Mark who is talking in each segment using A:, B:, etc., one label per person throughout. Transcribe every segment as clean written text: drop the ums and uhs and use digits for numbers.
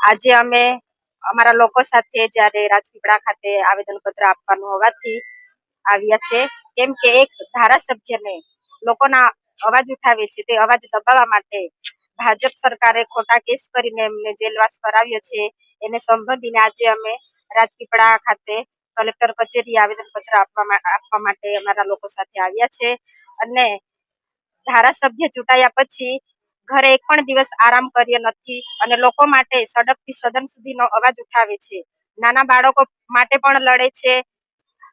A: આજે અમે અમારા લોકો સાથે જ્યારે રાજપીપળા ખાતે આવેદનપત્ર આપવાનું હોવાથી આવ્યા છે, કેમ કે એક ધારાસભ્યને લોકોના અવાજ ઉઠાવે છે તે અવાજ દબાવવા માટે ભાજપ સરકારે ખોટા કેસ કરીને એમને જેલવાસ કરાવ્યો છે. એને સંબોધીને આજે અમે રાજપીપળા ખાતે કલેક્ટર કચેરી આવેદનપત્ર આપવા માટે અમારા લોકો સાથે આવ્યા છે. અને ધારાસભ્ય ચૂંટાયા પછી ઘરે એક પણ દિવસ આરામ કર્યો નથી અને લોકો માટે સડકથી સદન સુધીનો અવાજ ઉઠાવે છે. નાના બાળકો માટે પણ લડે છે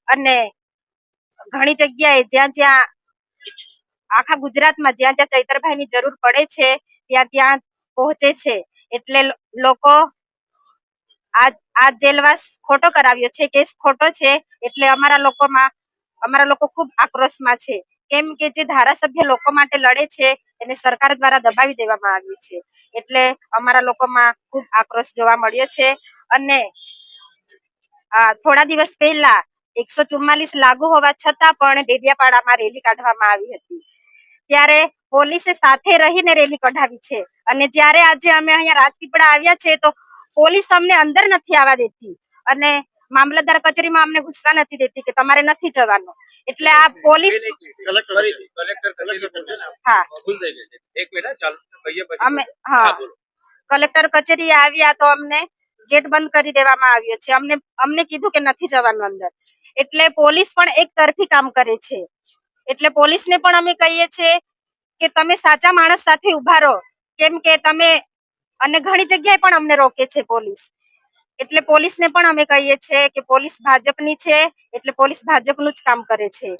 A: અને ઘણી જગ્યાએ જ્યાં જ્યાં આખા ગુજરાતમાં જ્યાં જ્યાં ચૈતરભાઈની જરૂર પડે છે ત્યાં ત્યાં પહોંચે છે. એટલે લોકો આ જેલવાસ ખોટો કરાવ્યો છે, કેસ ખોટો છે. એટલે અમારા લોકો ખૂબ આક્રોશમાં છે, કેમ કે જે ધારાસભ્ય લોકો માટે લડે છે એને સરકાર દ્વારા દબાવી દેવામાં આવ્યું છે. એટલે અમારા લોકોમાં ખૂબ આક્રોશ જોવા મળ્યો છે. અને થોડા દિવસ પહેલા 144 લાગુ હોવા છતાં પણ ડેડિયાપાડામાં રેલી કાઢવામાં આવી હતી. ત્યારે પોલીસે સાથે રહીને રેલી કઢાવી છે. અને જ્યારે આજે અમે અહીંયા રાજપીપળા આવ્યા છે તો પોલીસ અમને અંદર નથી આવવા દેતી અને મામલતદાર કચેરીમાં અમને ઘુસવા નથી દેતી કે તમારે નથી જવાનું. એટલે આ પોલીસ કલેક્ટર કચેરી આવ્યા તો અમને ગેટ બંધ કરી દેવામાં આવ્યો છે. અમને કીધું કે નથી જવાનું અંદર. એટલે પોલીસ પણ એક તરફી કામ કરે છે. એટલે પોલીસને પણ અમે કહીએ છીએ કે તમે સાચા માણસ સાથે ઉભા રહો, કેમ કે તમે અને ઘણી જગ્યાએ પણ અમને રોકે છે પોલીસ. એટલે પોલીસને પણ અમે કહીએ છીએ કે પોલીસ ભાજપની છે એટલે પોલીસ ભાજપનું જ કામ કરે છે.